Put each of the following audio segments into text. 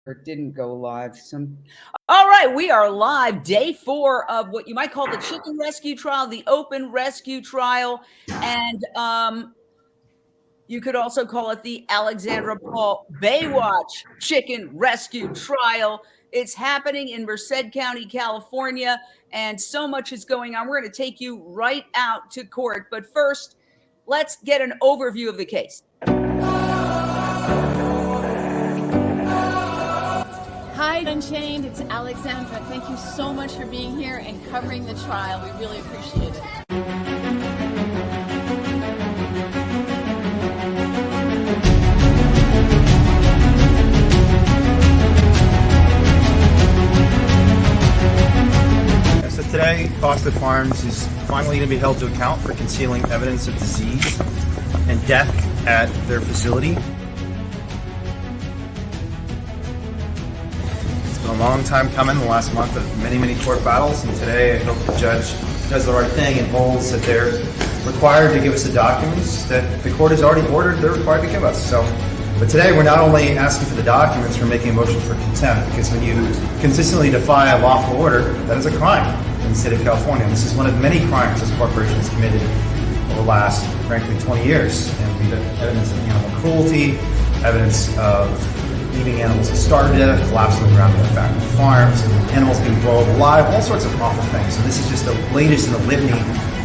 Or it didn't go live. All right, we are live. Day 4 of what you might call the chicken rescue trial, the open rescue trial, and you could also call it the Alexandra Paul Baywatch chicken rescue trial. It's happening in Merced County, California, and so much is going on. We're going to take you right out to court, but first, let's get an overview of the case. Hi, Unchained. It's Alexandra. Thank you so much for being here and covering the trial. We really appreciate it. So today, Foster Farms is finally going to be held to account for concealing evidence of disease and death at their facility. A long time coming, the last month of many court battles, and today I hope the judge does the right thing and holds that they're required to give us the documents that the court has already ordered they're required to give us. But today we're not only asking for the documents, we're making a motion for contempt, because when you consistently defy a lawful order, that is a crime in the state of California. And this is one of many crimes this corporation has committed over the last, frankly, 20 years. And we've got evidence of animal cruelty, evidence of leaving animals to starve to death, collapsing on the ground at factory farms, animals being boiled alive, all sorts of awful things. And this is just the latest in the litany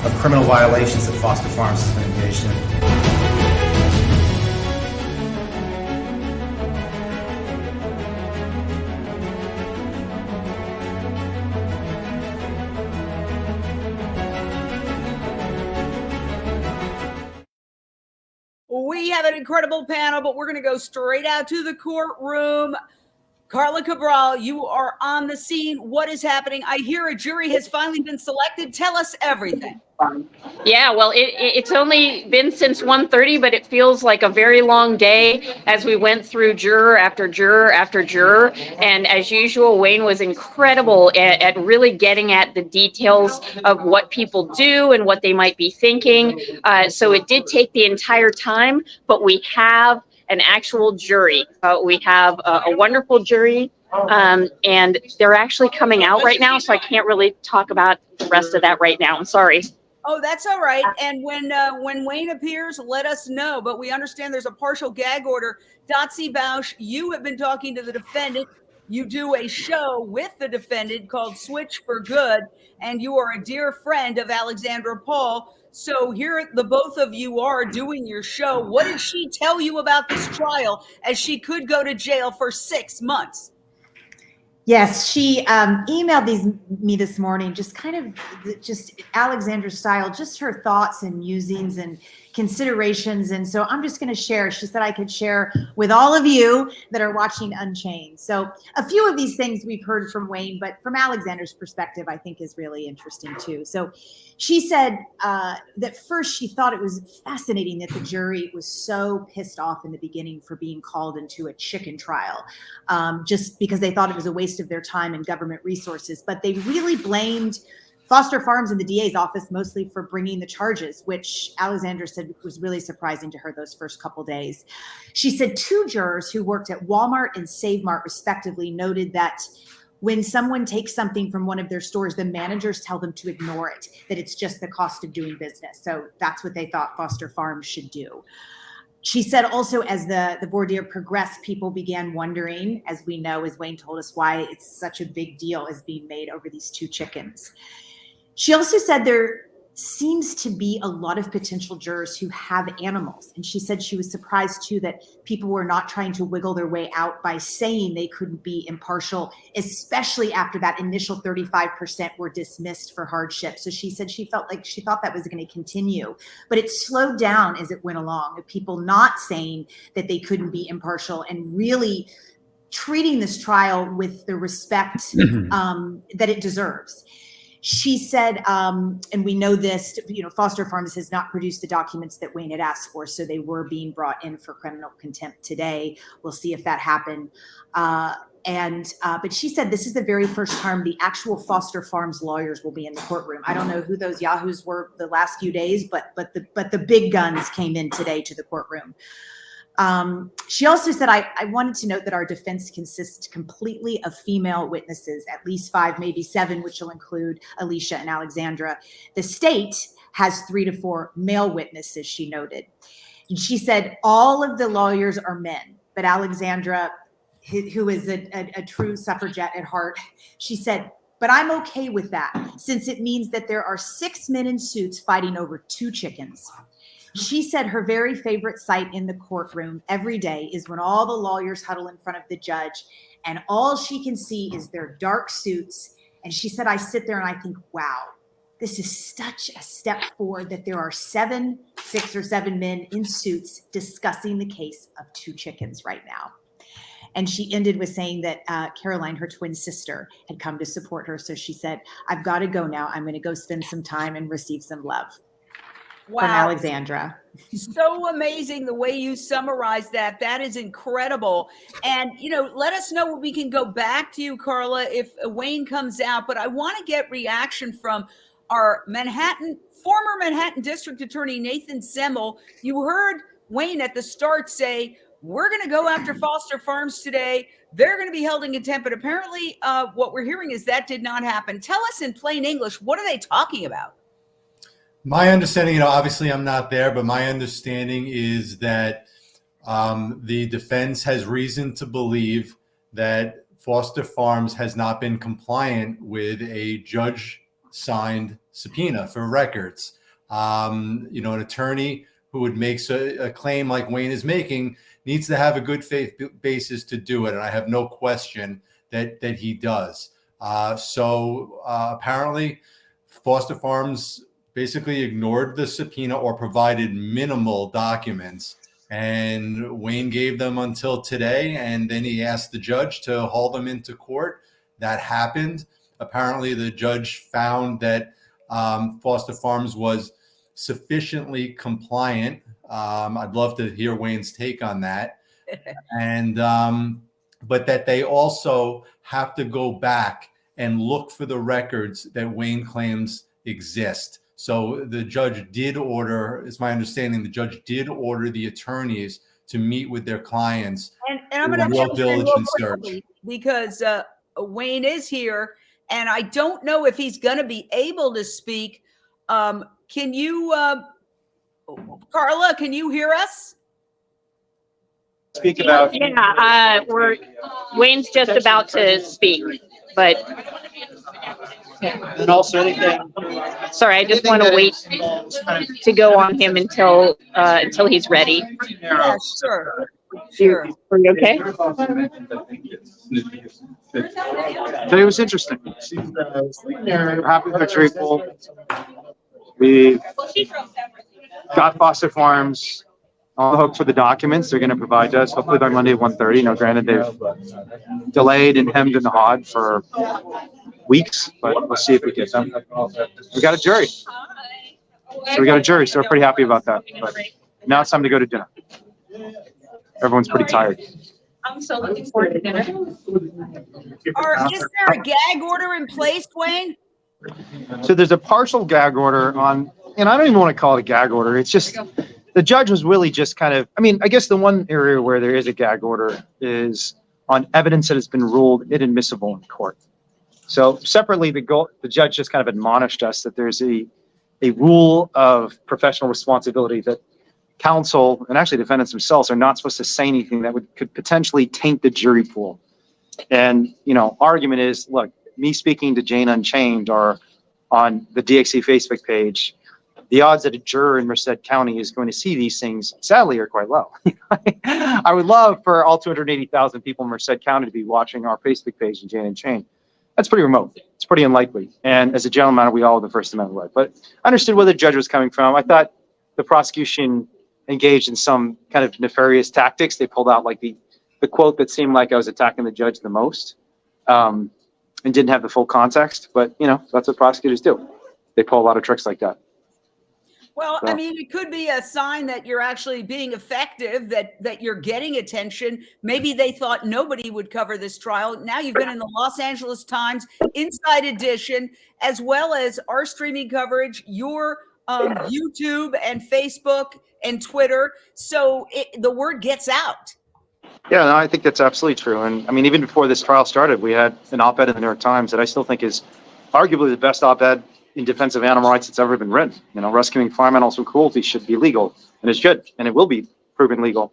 of criminal violations that Foster Farms has been engaged in. We have an incredible panel, but we're going to go straight out to the courtroom. Carla Cabral, you are on the scene. What is happening? I hear a jury has finally been selected. Tell us everything. Yeah, well, it's only been since 1:30, but it feels like a very long day as we went through juror after juror after juror. And as usual, Wayne was incredible at really getting at the details of what people do and what they might be thinking. So it did take the entire time, but we have an actual jury. We have a wonderful jury. And they're actually coming out right now, so I can't really talk about the rest of that right now. I'm sorry. Oh, that's all right. And when Wayne appears, let us know. But we understand there's a partial gag order. Dotsie Bausch, you have been talking to the defendant. You do a show with the defendant called Switch for Good, and you are a dear friend of Alexandra Paul. So here the both of you are doing your show. What did she tell you about this trial, as she could go to jail for 6 months? Yes, she emailed me this morning, just Alexandra style, just her thoughts and musings and considerations. And so I'm just going to share. She said I could share with all of you that are watching Unchained. So a few of these things we've heard from Wayne, but from Alexandra's perspective, I think is really interesting too. So she said that first she thought it was fascinating that the jury was so pissed off in the beginning for being called into a chicken trial, just because they thought it was a waste of their time and government resources. But they really blamed Foster Farms and the DA's office mostly for bringing the charges, which Alexandra said was really surprising to her those first couple days. She said 2 jurors who worked at Walmart and Save Mart respectively noted that when someone takes something from one of their stores, the managers tell them to ignore it, that it's just the cost of doing business. So that's what they thought Foster Farms should do. She said also, as the voir dire progressed, people began wondering, as we know, as Wayne told us, why it's such a big deal is being made over these 2 chickens. She also said there seems to be a lot of potential jurors who have animals. And she said she was surprised too that people were not trying to wiggle their way out by saying they couldn't be impartial, especially after that initial 35% were dismissed for hardship. So she said she thought that was going to continue, but it slowed down as it went along, of people not saying that they couldn't be impartial and really treating this trial with the respect that it deserves. She said, and we know this, Foster Farms has not produced the documents that Wayne had asked for, so they were being brought in for criminal contempt today. We'll see if that happened. But she said this is the very first time the actual Foster Farms lawyers will be in the courtroom. I don't know who those yahoos were the last few days, but the big guns came in today to the courtroom. She also said, I wanted to note that our defense consists completely of female witnesses, at least 5, maybe 7, which will include Alicia and Alexandra. The state has 3 to 4 male witnesses, she noted. And she said, all of the lawyers are men, but Alexandra, who is a true suffragette at heart, she said, but I'm okay with that, since it means that there are 6 men in suits fighting over 2 chickens. She said her very favorite sight in the courtroom every day is when all the lawyers huddle in front of the judge and all she can see is their dark suits. And she said, I sit there and I think, wow, this is such a step forward that there are 6 or 7 men in suits discussing the case of 2 chickens right now. And she ended with saying that Caroline, her twin sister, had come to support her. So she said, I've got to go now. I'm going to go spend some time and receive some love. Wow. From Alexandra. So amazing the way you summarize that. That is incredible. And, let us know when we can go back to you, Carla, if Wayne comes out. But I want to get reaction from our former Manhattan District Attorney, Nathan Semmel. You heard Wayne at the start say, we're going to go after Foster Farms today. They're going to be held in contempt. But apparently what we're hearing is that did not happen. Tell us in plain English, what are they talking about? My understanding, obviously I'm not there, but my understanding is that the defense has reason to believe that Foster Farms has not been compliant with a judge-signed subpoena for records. An attorney who would make a claim like Wayne is making needs to have a good faith basis to do it, and I have no question that he does. Apparently, Foster Farms basically ignored the subpoena or provided minimal documents. And Wayne gave them until today, and then he asked the judge to haul them into court. That happened. Apparently, the judge found that Foster Farms was sufficiently compliant. I'd love to hear Wayne's take on that. And but that they also have to go back and look for the records that Wayne claims exist. So the judge did order, it's my understanding, the judge did order the attorneys to meet with their clients. And I'm going to real diligent search because Wayne is here, and I don't know if he's going to be able to speak. Can you, Carla? Can you hear us? Speak about. Yeah, Wayne's just about to speak, but. And also anything. Sorry, I just want to wait to go on him until he's ready. Yeah, sure. Are you okay? Today was interesting. Happy victory pool. We got Foster Farms on the hook for the documents they're going to provide us, hopefully by Monday at 1:30. Granted, they've delayed and hemmed and hawed for weeks, but we'll see if we get them. We got a jury. So we're pretty happy about that. But now it's time to go to dinner. Everyone's pretty tired. I'm so looking forward to dinner. Is there a gag order in place, Wayne? So there's a partial gag order on, and I don't even want to call it a gag order. It's just the judge was really just kind of, I guess the one area where there is a gag order is on evidence that has been ruled inadmissible in court. So separately, the judge just kind of admonished us that there's a rule of professional responsibility that counsel and actually defendants themselves are not supposed to say anything that could potentially taint the jury pool. And, argument is, look, me speaking to Jane Unchained or on the DXC Facebook page, the odds that a juror in Merced County is going to see these things, sadly, are quite low. I would love for all 280,000 people in Merced County to be watching our Facebook page and Jane Unchained. That's pretty remote. It's pretty unlikely. And as a gentleman, we all have the First Amendment right. But I understood where the judge was coming from. I thought the prosecution engaged in some kind of nefarious tactics. They pulled out like the quote that seemed like I was attacking the judge the most, and didn't have the full context. But, that's what prosecutors do. They pull a lot of tricks like that. Well, it could be a sign that you're actually being effective, that you're getting attention. Maybe they thought nobody would cover this trial. Now you've been in the Los Angeles Times Inside Edition, as well as our streaming coverage, your YouTube and Facebook and Twitter, so the word gets out. Yeah, no, I think that's absolutely true. And I mean, even before this trial started, we had an op-ed in the New York Times that I still think is arguably the best op-ed in defense of animal rights that's ever been written. You know, rescuing farm animals from cruelty should be legal, and it should, and it will be proven legal.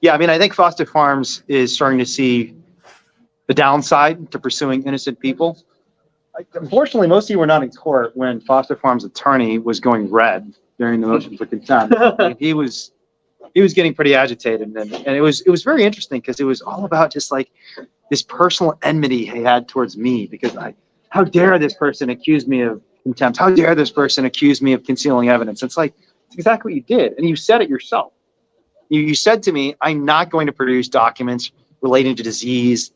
Yeah, I mean, I think foster farms is starting to see the downside to pursuing innocent people. Unfortunately, most of you were not in court when foster farm's attorney was going red during the motion for contempt. I mean, he was getting pretty agitated, and it was very interesting because it was all about just like this personal enmity he had towards me, because how dare this person accuse me of contempt? How dare this person accuse me of concealing evidence? It's like, it's exactly what you did, and you said it yourself. You said to me, I'm not going to produce documents relating to disease,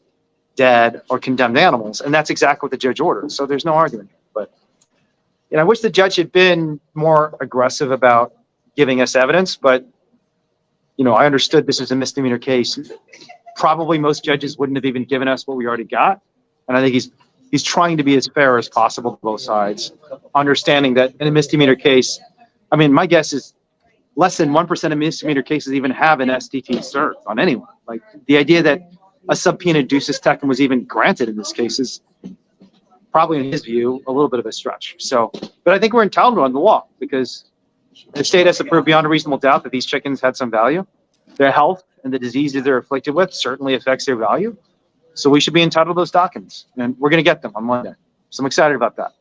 dead, or condemned animals, and that's exactly what the judge ordered. So there's no argument here. But you know, I wish the judge had been more aggressive about giving us evidence, but you know, I understood this was a misdemeanor case. Probably most judges wouldn't have even given us what we already got, and I think he's trying to be as fair as possible to both sides, understanding that in a misdemeanor case, I mean, my guess is less than 1% of misdemeanor cases even have an SDT served on anyone. Like, the idea that a subpoena ducis tecum was even granted in this case is probably, in his view, a little bit of a stretch. So, but I think we're entitled to on the law, because the state has to prove beyond a reasonable doubt that these chickens had some value. Their health and the diseases they're afflicted with certainly affects their value. So we should be entitled to those documents, and we're going to get them on Monday. So I'm excited about that.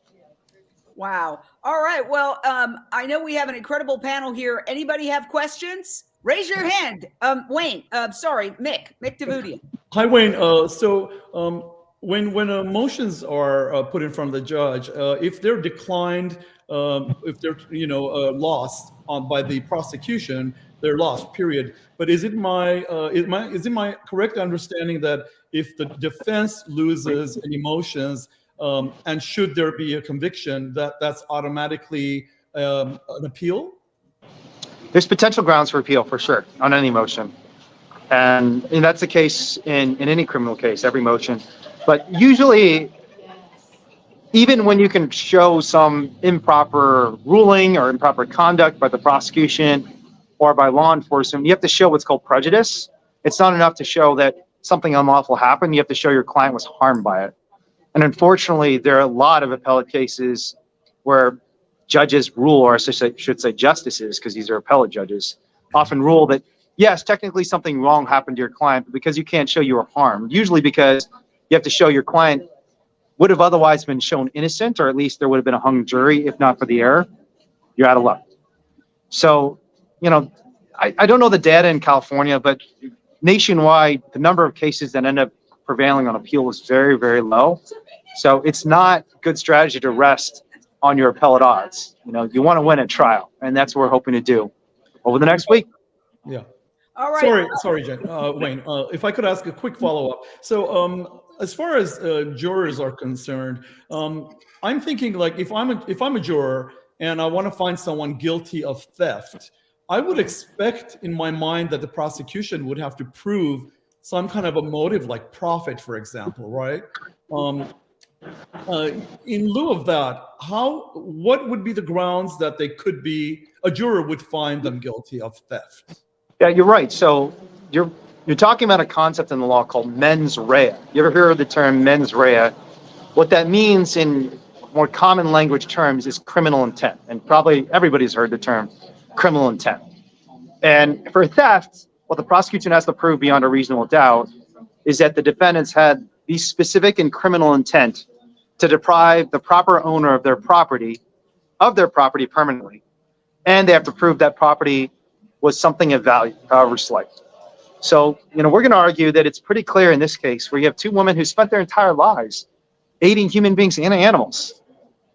Wow. All right. Well, I know we have an incredible panel here. Anybody have questions? Raise your hand. Wayne, Mick Davudian. Hi, Wayne. When motions are put in front of the judge, if they're declined, if they're lost by the prosecution, they're lost. Period. But is it my correct understanding that if the defense loses any motions, and should there be a conviction, that's automatically an appeal? There's potential grounds for appeal for sure on any motion, and that's the case in any criminal case, every motion. But usually, even when you can show some improper ruling or improper conduct by the prosecution or by law enforcement, you have to show what's called prejudice. It's not enough to show that something unlawful happened. You have to show your client was harmed by it. And unfortunately, there are a lot of appellate cases where judges rule, or I should say justices, because these are appellate judges, often rule that, yes, technically something wrong happened to your client, but because you can't show you were harmed, usually because you have to show your client would have otherwise been shown innocent, or at least there would have been a hung jury, if not for the error, you're out of luck. So, I don't know the data in California, but nationwide, the number of cases that end up prevailing on appeal is very, very low. So it's not good strategy to rest on your appellate odds. You want to win at trial, and that's what we're hoping to do over the next week. Yeah. All right. Sorry, Jen. Wayne, if I could ask a quick follow-up. So, as far as jurors are concerned, I'm thinking, like, if I'm a juror and I want to find someone guilty of theft, I would expect in my mind that the prosecution would have to prove some kind of a motive, like profit, for example, right? In lieu of that, what would be the grounds that a juror would find them guilty of theft? Yeah, you're right. So you're talking about a concept in the law called mens rea. You ever hear of the term mens rea? What that means in more common language terms is criminal intent. And probably everybody's heard the term criminal intent. And for theft, what the prosecution has to prove beyond a reasonable doubt is that the defendants had the specific and criminal intent to deprive the proper owner of their property permanently. And they have to prove that property was something of value, however slight. So, we're going to argue that it's pretty clear in this case, where you have two women who spent their entire lives aiding human beings and animals,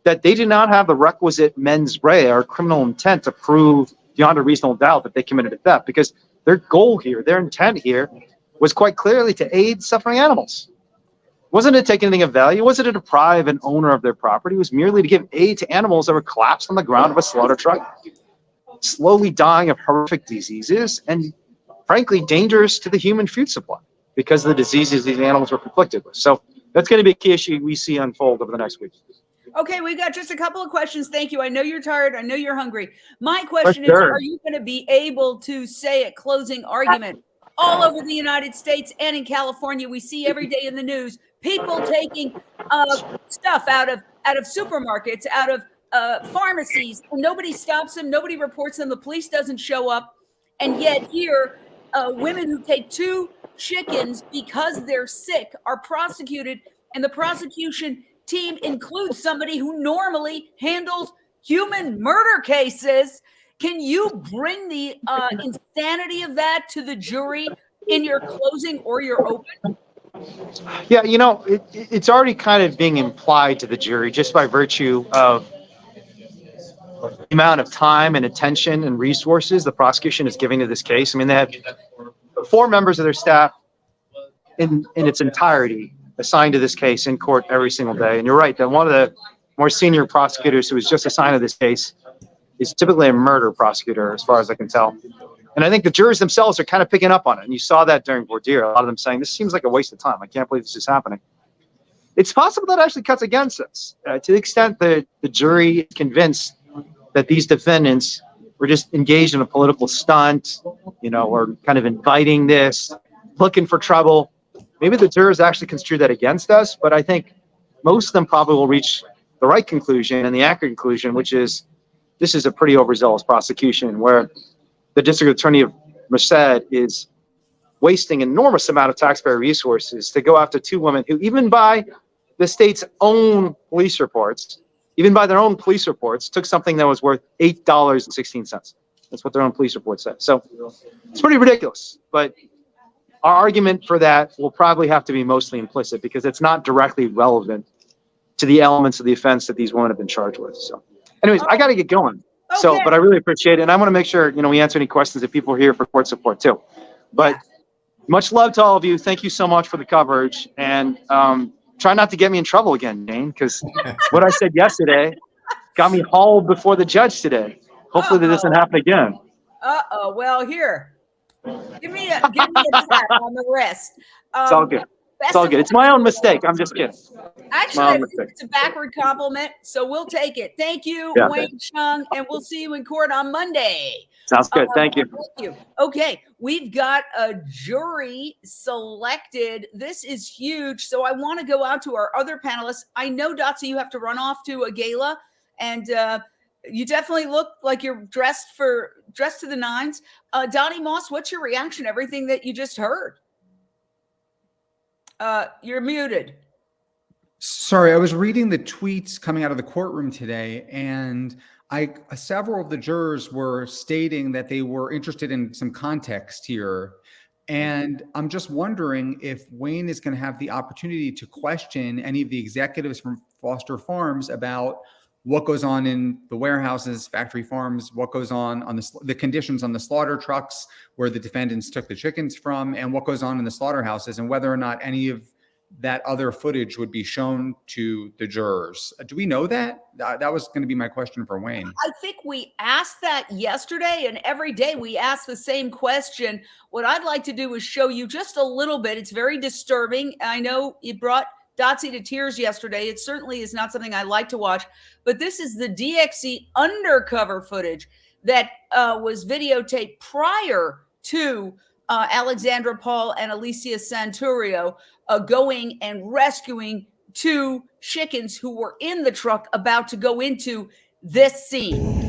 that they did not have the requisite mens rea or criminal intent to prove beyond a reasonable doubt that they committed a theft, because their goal here, their intent here, was quite clearly to aid suffering animals. Wasn't to take anything of value, wasn't to deprive an owner of their property, it was merely to give aid to animals that were collapsed on the ground of a slaughter truck, slowly dying of horrific diseases, and frankly dangerous to the human food supply because of the diseases these animals were conflicted with. So that's going to be a key issue we see unfold over the next week. Okay, we got just a couple of questions. Thank you. I know you're tired. I know you're hungry. My question is, sure. are you going to be able to say at closing argument all over the United States and in California, we see every day in the news, people taking stuff out of supermarkets, out of pharmacies, and nobody stops them, nobody reports them, the police doesn't show up. And yet here, women who take 2 chickens because they're sick are prosecuted, and the prosecution team includes somebody who normally handles human murder cases. Can you bring the insanity of that to the jury in your closing or your open? Yeah, it's already kind of being implied to the jury just by virtue of the amount of time and attention and resources the prosecution is giving to this case. I mean, they have 4 members of their staff in its entirety assigned to this case in court every single day. And you're right that one of the more senior prosecutors who was just assigned to this case is typically a murder prosecutor, as far as I can tell. And I think the jurors themselves are kind of picking up on it. And you saw that during voir dire, a lot of them saying, this seems like a waste of time. I can't believe this is happening. It's possible that actually cuts against us to the extent that the jury is convinced that these defendants were just engaged in a political stunt, or kind of inviting this, looking for trouble. Maybe the jurors actually construe that against us, but I think most of them probably will reach the right conclusion and the accurate conclusion, which is this is a pretty overzealous prosecution where the district attorney of Merced is wasting an enormous amount of taxpayer resources to go after 2 women who, even by the state's own police reports, took something that was worth $8.16. That's what their own police report said. So it's pretty ridiculous, but our argument for that will probably have to be mostly implicit because it's not directly relevant to the elements of the offense that these women have been charged with. So anyways, I got to get going. Okay. So, but I really appreciate it. And I want to make sure, we answer any questions if people are here for court support too. But much love to all of you. Thank you so much for the coverage. And try not to get me in trouble again, Jane, because what I said yesterday got me hauled before the judge today. Hopefully that doesn't happen again. Well, here. Give me a tap on the wrist. It's all good. It's all good. It's my own mistake. I'm just kidding. Actually, I think it's a backward compliment, so we'll take it. Thank you, Wayne Hsiung, and we'll see you in court on Monday. Sounds good. Thank you. Thank you. Okay, we've got a jury selected. This is huge, so I want to go out to our other panelists. I know, Dotsie, you have to run off to a gala, and you definitely look like you're dressed to the nines. Donnie Moss, what's your reaction to everything that you just heard? You're muted. Sorry, I was reading the tweets coming out of the courtroom today, and several of the jurors were stating that they were interested in some context here. And I'm just wondering if Wayne is going to have the opportunity to question any of the executives from Foster Farms about what goes on in the warehouses, factory farms, what goes on the conditions on the slaughter trucks where the defendants took the chickens from, and what goes on in the slaughterhouses, and whether or not any of that other footage would be shown to the jurors. Do we know that? That was going to be my question for Wayne. I think we asked that yesterday, and every day we ask the same question. What I'd like to do is show you just a little bit. It's very disturbing. I know it brought Dotsie to tears yesterday. It certainly is not something I like to watch, but this is the DXE undercover footage that was videotaped prior to Alexandra Paul and Alicia Santurio going and rescuing 2 chickens who were in the truck about to go into this scene.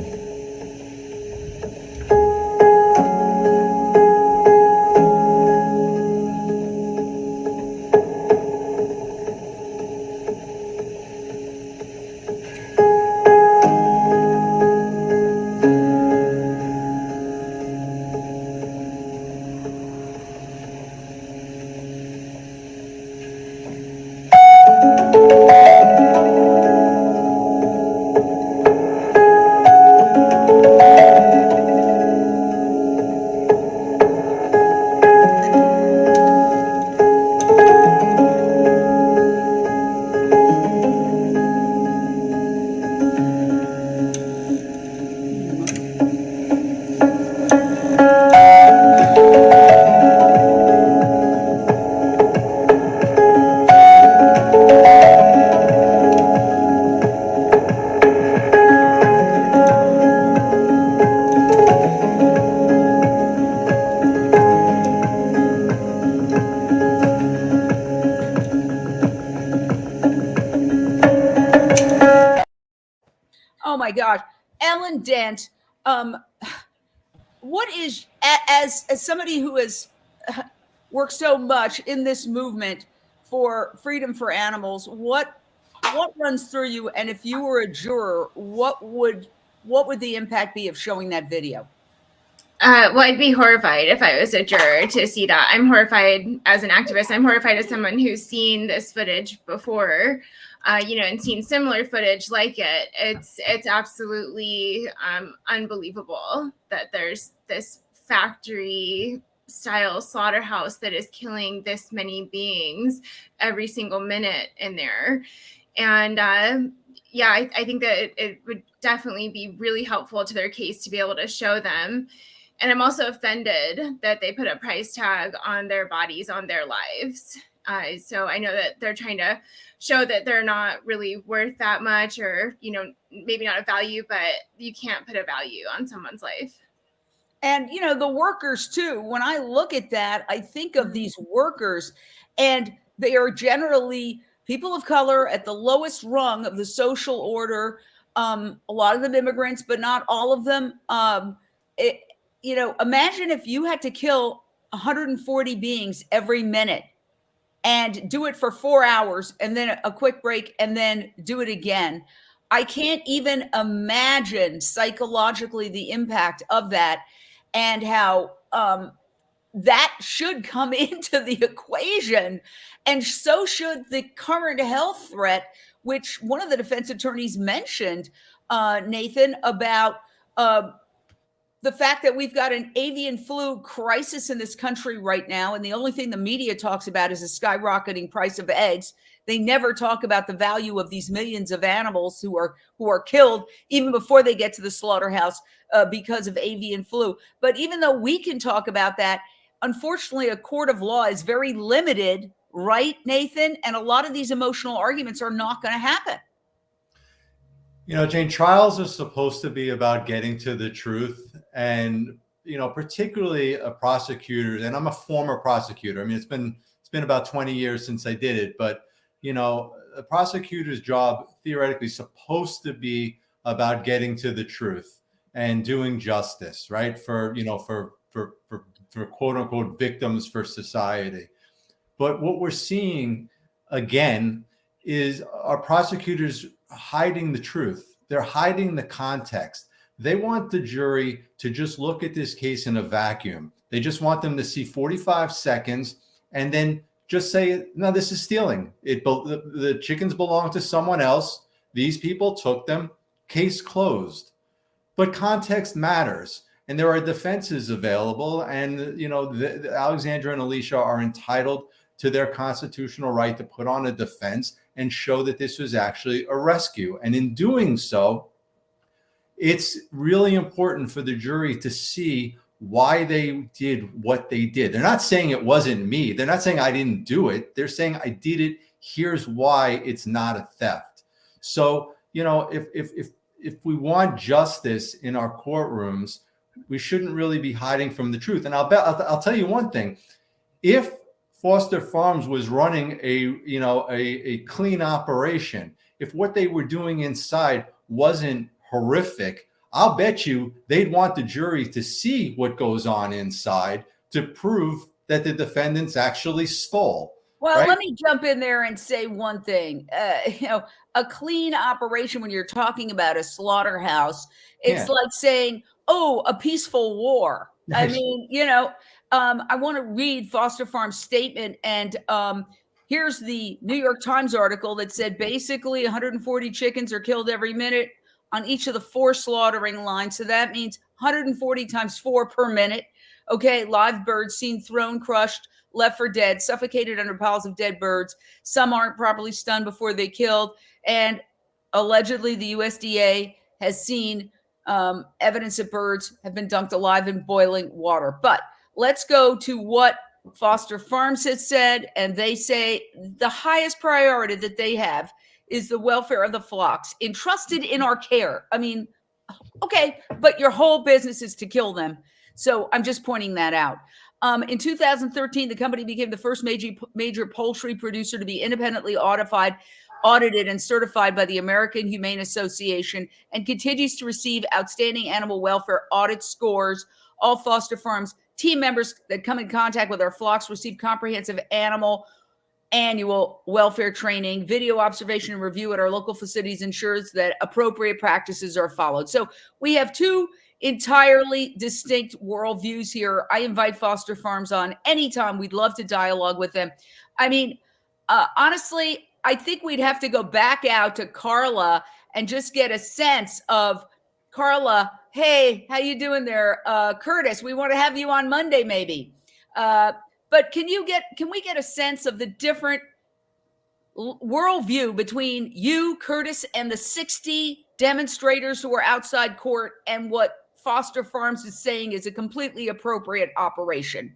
my gosh. Ellen Dent, what is, as somebody who has worked so much in this movement for freedom for animals, what runs through you? And if you were a juror, what would the impact be of showing that video? Well, I'd be horrified if I was a juror to see that. I'm horrified as an activist. I'm horrified as someone who's seen this footage before, and seen similar footage like it. It's absolutely unbelievable that there's this factory style slaughterhouse that is killing this many beings every single minute in there. And I think that it would definitely be really helpful to their case to be able to show them. And I'm also offended that they put a price tag on their bodies, on their lives. So I know that they're trying to show that they're not really worth that much, or, maybe not a value, but you can't put a value on someone's life. And, the workers too, when I look at that, I think of these workers, and they are generally people of color at the lowest rung of the social order. A lot of them immigrants, but not all of them. Imagine if you had to kill 140 beings every minute and do it for 4 hours and then a quick break and then do it again. I can't even imagine psychologically the impact of that, and how that should come into the equation. And so should the current health threat, which one of the defense attorneys mentioned, Nathan, about the fact that we've got an avian flu crisis in this country right now. And the only thing the media talks about is the skyrocketing price of eggs. They never talk about the value of these millions of animals who are killed even before they get to the slaughterhouse because of avian flu. But even though we can talk about that, unfortunately, a court of law is very limited, right, Nathan? And a lot of these emotional arguments are not going to happen. Jane, trials are supposed to be about getting to the truth. And, particularly a prosecutor, and I'm a former prosecutor. I mean, it's been about 20 years since I did it, but, a prosecutor's job theoretically is supposed to be about getting to the truth and doing justice, right? For quote unquote victims, for society. But what we're seeing again is our prosecutors hiding the truth. They're hiding the context. They want the jury to just look at this case in a vacuum. They just want them to see 45 seconds and then just say, no, this is stealing. The chickens belong to someone else. These people took them. Case closed. But context matters. And there are defenses available. And, Alexandra and Alicia are entitled to their constitutional right to put on a defense and show that this was actually a rescue. And in doing so, it's really important for the jury to see why they did what they did. They're not saying it wasn't me. They're not saying I didn't do it. They're saying I did it. Here's why it's not a theft. So, if we want justice in our courtrooms, we shouldn't really be hiding from the truth. And I'll tell you one thing. If Foster Farms was running a clean operation, if what they were doing inside wasn't horrific, I'll bet you they'd want the jury to see what goes on inside to prove that the defendants actually stole. Well, right? Let me jump in there and say one thing. A clean operation, when you're talking about a slaughterhouse, it's like saying, oh, a peaceful war. I mean, I want to read Foster Farms' statement, and here's the New York Times article that said basically 140 chickens are killed every minute on each of the 4 slaughtering lines. So that means 140 times 4 per minute. Okay, live birds seen thrown, crushed, left for dead, suffocated under piles of dead birds. Some aren't properly stunned before they killed. And allegedly the USDA has seen evidence that birds have been dunked alive in boiling water. But let's go to what Foster Farms has said. And they say the highest priority that they have is the welfare of the flocks entrusted in our care. I mean, okay, but your whole business is to kill them. So I'm just pointing that out. In 2013, the company became the first major poultry producer to be independently audited and certified by the American Humane Association, and continues to receive outstanding animal welfare audit scores. All foster farms team members that come in contact with our flocks receive comprehensive animal annual welfare training. Video observation and review at our local facilities ensures that appropriate practices are followed. So we have two entirely distinct worldviews here. I invite foster farms on anytime. We'd love to dialogue with them. I mean, honestly, I think we'd have to go back out to Carla and just get a sense of, Carla, hey, how you doing there? Curtis, we want to have you on Monday maybe. But can we get a sense of the different worldview between you, Curtis, and the 60 demonstrators who are outside court, and what Foster Farms is saying is a completely appropriate operation?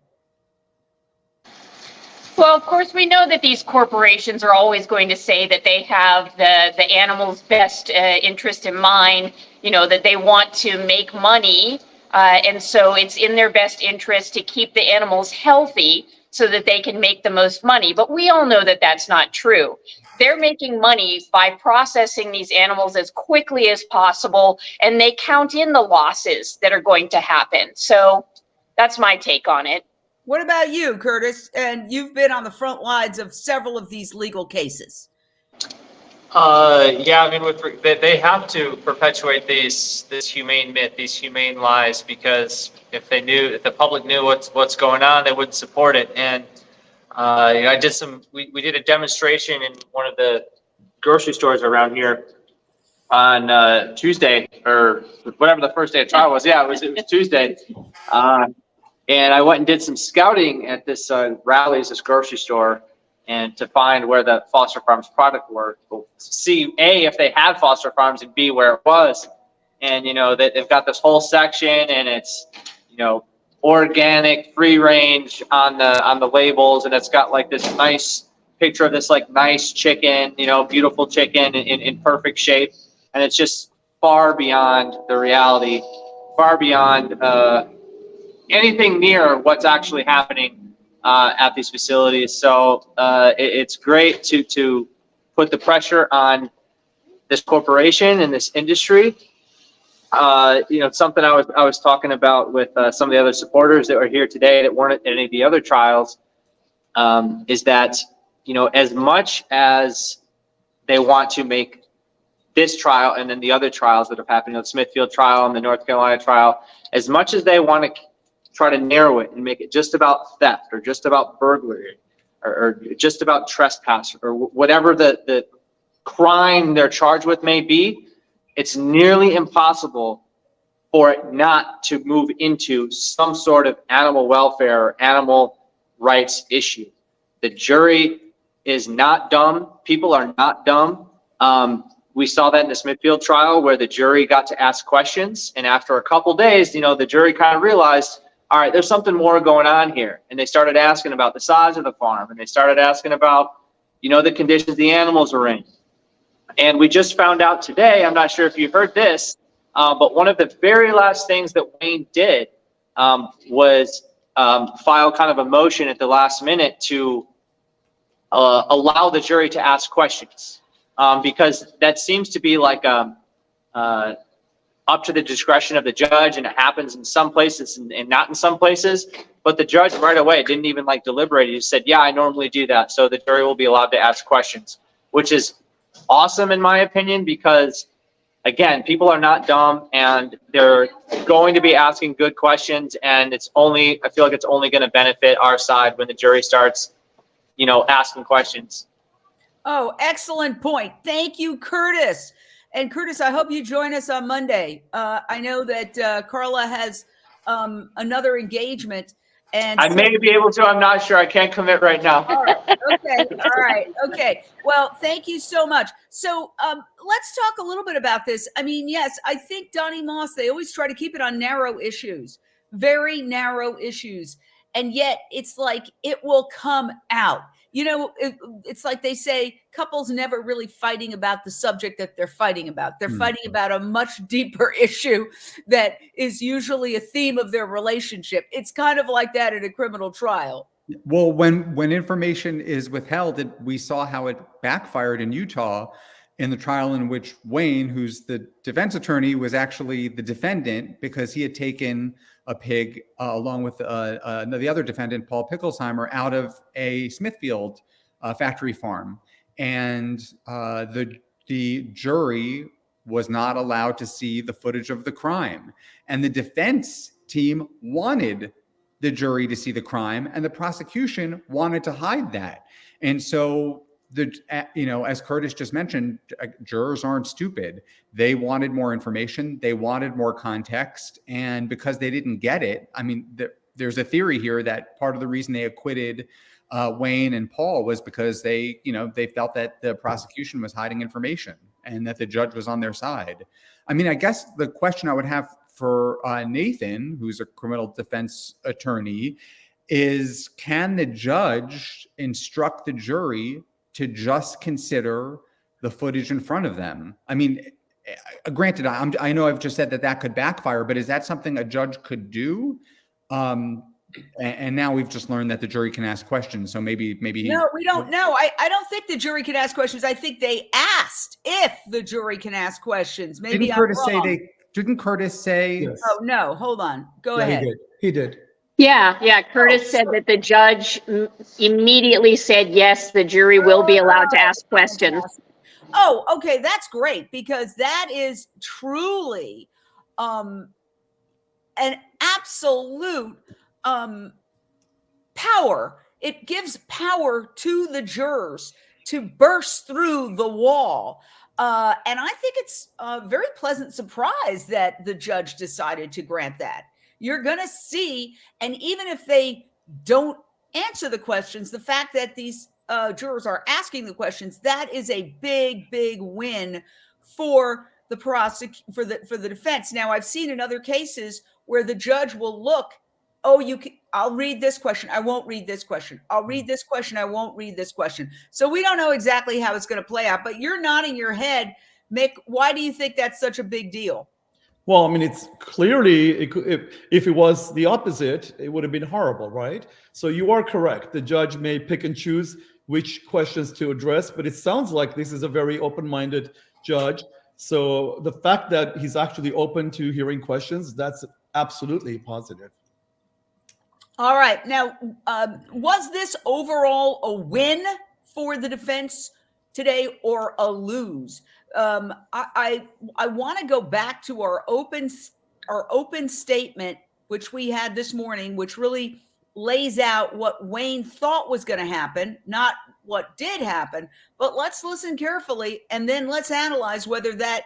Well, of course, we know that these corporations are always going to say that they have the animal's best interest in mind, that they want to make money. And so it's in their best interest to keep the animals healthy so that they can make the most money. But we all know that that's not true. They're making money by processing these animals as quickly as possible, and they count in the losses that are going to happen. So that's my take on it. What about you, Curtis? And you've been on the front lines of several of these legal cases. Yeah, I mean, they have to perpetuate this humane myth, these humane lies, because if the public knew what's going on, they wouldn't support it. And we did a demonstration in one of the grocery stores around here on Tuesday, or whatever the first day of trial was. Yeah, it was Tuesday. And I went and did some scouting at this Rally's, this grocery store, and to find where the Foster Farms product were, see A, if they had Foster Farms, and B, where it was. And they've got this whole section, and it's organic, free range on the labels, and it's got like this nice picture of this like nice chicken, beautiful chicken in perfect shape, and it's just far beyond the reality, far beyond anything near what's actually happening at these facilities. So it's great to put the pressure on this corporation and this industry. It's something I was talking about with some of the other supporters that were here today that weren't at any of the other trials, is that as much as they want to make this trial and then the other trials that have happened, the Smithfield trial and the North Carolina trial, as much as they want to try to narrow it and make it just about theft or just about burglary or just about trespass or whatever the crime they're charged with may be, it's nearly impossible for it not to move into some sort of animal welfare or animal rights issue. The jury is not dumb. People are not dumb. We saw that in the Smithfield trial where the jury got to ask questions, and after a couple days, the jury kind of realized, all right, there's something more going on here. And they started asking about the size of the farm, and they started asking about, the conditions the animals are in. And we just found out today, I'm not sure if you heard this, but one of the very last things that Wayne did was file kind of a motion at the last minute to allow the jury to ask questions, because that seems to be like up to the discretion of the judge, and it happens in some places and not in some places. But the judge right away didn't even deliberate. He just said, yeah, I normally do that. So the jury will be allowed to ask questions, which is awesome in my opinion, because again, people are not dumb and they're going to be asking good questions. And I feel like it's only going to benefit our side when the jury starts, asking questions. Oh, excellent point. Thank you, Curtis. And Curtis, I hope you join us on Monday. I know that Carla has another engagement. And I may be able to. I'm not sure. I can't commit right now. All right. Okay. All right. Okay. Well, thank you so much. So let's talk a little bit about this. I mean, yes, I think Donnie Moss, they always try to keep it on narrow issues, very narrow issues. And yet it's like it will come out. you know, it's like they say, couples never really fighting about the subject that they're fighting about. They're fighting about a much deeper issue that is usually a theme of their relationship. It's kind of like that in a criminal trial. Well, when information is withheld, we saw how it backfired in Utah in the trial in which Wayne, who's the defense attorney, was actually the defendant because he had taken a pig along with the other defendant, Paul Picklesheimer, out of a Smithfield factory farm. And the jury was not allowed to see the footage of the crime. And the defense team wanted the jury to see the crime, and the prosecution wanted to hide that. And so, as Curtis just mentioned, jurors aren't stupid. They wanted more information. They wanted more context. And because they didn't get it, I mean, there's a theory here that part of the reason they acquitted Wayne and Paul was because they felt that the prosecution was hiding information and that the judge was on their side. I mean, I guess the question I would have for Nathan, who's a criminal defense attorney, is can the judge instruct the jury to just consider the footage in front of them? I mean, granted, I know I've just said that could backfire, but is that something a judge could do? And now we've just learned that the jury can ask questions. So maybe. No, we don't know. I don't think the jury can ask questions. I think they asked if the jury can ask questions. Maybe Didn't Curtis say? Yes. Oh, no, hold on. Go ahead. He did. Yeah. Curtis said that the judge immediately said, yes, the jury will be allowed to ask questions. Oh, okay. That's great, because that is truly an absolute power. It gives power to the jurors to burst through the wall. And I think it's a very pleasant surprise that the judge decided to grant that. You're going to see, and even if they don't answer the questions, the fact that these jurors are asking the questions, that is a big, big win for the for the defense. Now, I've seen in other cases where the judge will look, I'll read this question, I won't read this question. I'll read this question, I won't read this question. So we don't know exactly how it's going to play out, but you're nodding your head, Mick. Why do you think that's such a big deal? Well, I mean, it's clearly, if it was the opposite, it would have been horrible, right? So you are correct. The judge may pick and choose which questions to address, but it sounds like this is a very open-minded judge. So the fact that he's actually open to hearing questions, that's absolutely positive. All right. Now, was this overall a win for the defense today or a lose? I want to go back to our open statement, which we had this morning, which really lays out what Wayne thought was going to happen, not what did happen. But let's listen carefully, and then let's analyze whether that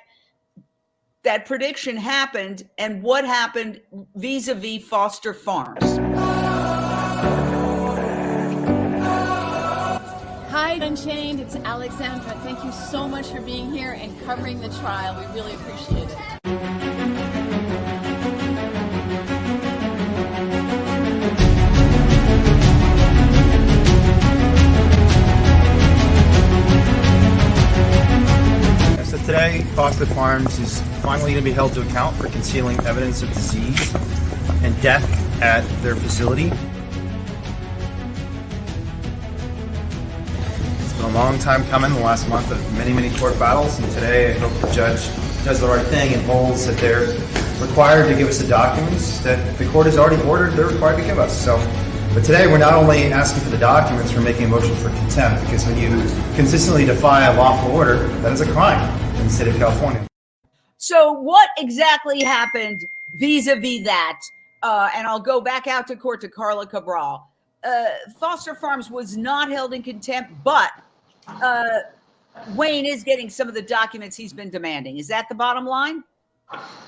prediction happened and what happened vis-a-vis Foster Farms. Hi, Unchained. It's Alexandra. Thank you so much for being here and covering the trial. We really appreciate it. So today, Foster Farms is finally going to be held to account for concealing evidence of disease and death at their facility. It's been a long time coming, the last month of many, many court battles, and today I hope the judge does the right thing and holds that they're required to give us the documents that the court has already ordered they're required to give us. But today we're not only asking for the documents, we're making a motion for contempt, because when you consistently defy a lawful order, that is a crime in the state of California. So what exactly happened vis-a-vis that? And I'll go back out to court to Carla Cabral. Foster Farms was not held in contempt, but Wayne is getting some of the documents he's been demanding. Is that the bottom line?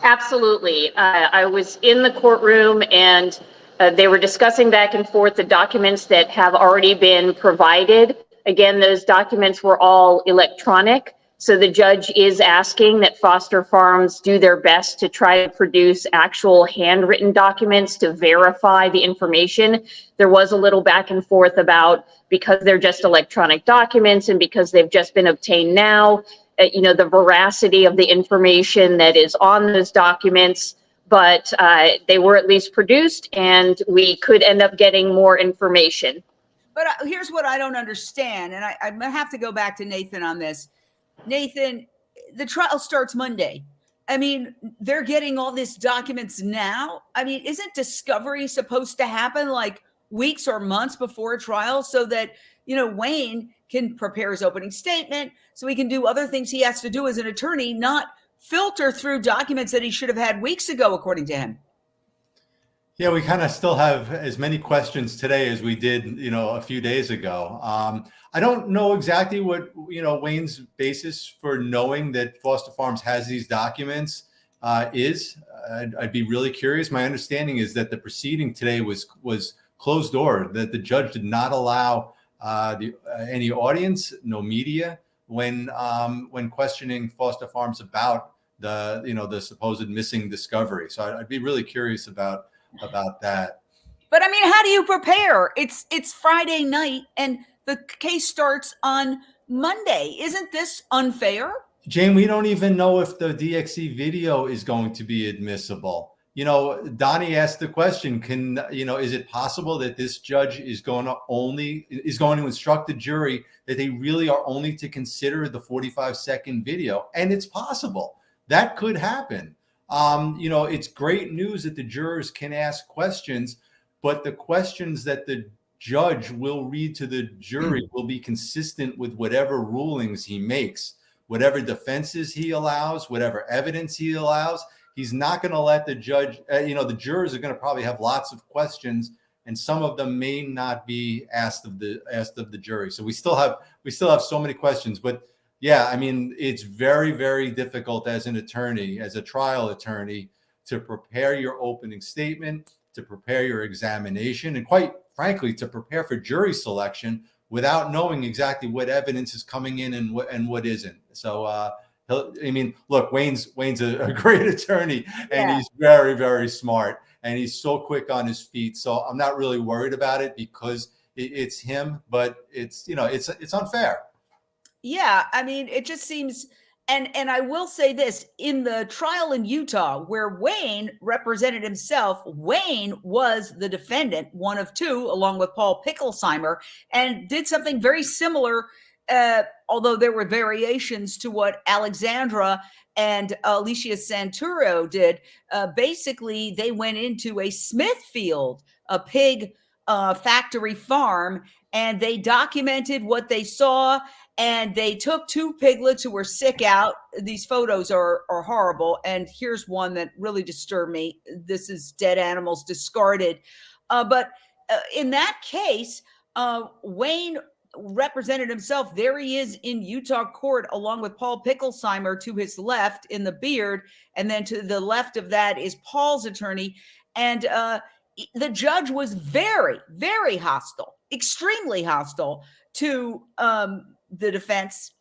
Absolutely. I was in the courtroom and they were discussing back and forth the documents that have already been provided. Again, those documents were all electronic. So the judge is asking that foster farms do their best to try to produce actual handwritten documents to verify the information. There was a little back and forth about, because they're just electronic documents and because they've just been obtained now, the veracity of the information that is on those documents. But they were at least produced, and we could end up getting more information. But here's what I don't understand, and I'm gonna have to go back to Nathan on this. Nathan, the trial starts Monday. I mean, they're getting all these documents now. I mean, isn't discovery supposed to happen like weeks or months before a trial so that, Wayne can prepare his opening statement, so he can do other things he has to do as an attorney, not filter through documents that he should have had weeks ago, according to him? Yeah, we kind of still have as many questions today as we did, a few days ago. I don't know exactly what, Wayne's basis for knowing that Foster Farms has these documents is. I'd be really curious. My understanding is that the proceeding today was closed door, that the judge did not allow any audience, no media, when questioning Foster Farms about the supposed missing discovery. So I'd be really curious about that. But I mean, how do you prepare? It's Friday night and the case starts on Monday. Isn't this unfair? Jane, we don't even know if the DXC video is going to be admissible. Donnie asked the question, is it possible that this judge is going to instruct the jury that they really are only to consider the 45-second video? And it's possible. That could happen. It's great news that the jurors can ask questions, but the questions that the judge will read to the jury will be consistent with whatever rulings he makes, whatever defenses he allows, whatever evidence he allows. He's not going to let the judge, the jurors are going to probably have lots of questions, and some of them may not be asked of the jury. So we still have so many questions, but yeah, I mean, it's very, very difficult as an attorney, as a trial attorney, to prepare your opening statement, to prepare your examination, and quite frankly, to prepare for jury selection without knowing exactly what evidence is coming in and what isn't. So, look, Wayne's a great attorney, and he's very, very smart, and he's so quick on his feet. So I'm not really worried about it because it's him, but it's unfair. Yeah, I mean, it just seems, and I will say this, in the trial in Utah, where Wayne represented himself, Wayne was the defendant, one of two, along with Paul Picklesheimer, and did something very similar, although there were variations to what Alexandra and Alicia Santurio did. Basically, they went into a Smithfield, a pig factory farm, and they documented what they saw. And they took two piglets who were sick out. These photos are horrible. And here's one that really disturbed me. This is dead animals discarded. But in that case, Wayne represented himself. There he is in Utah court, along with Paul Picklesheimer to his left in the beard. And then to the left of that is Paul's attorney. And the judge was very, very hostile, extremely hostile to the defense,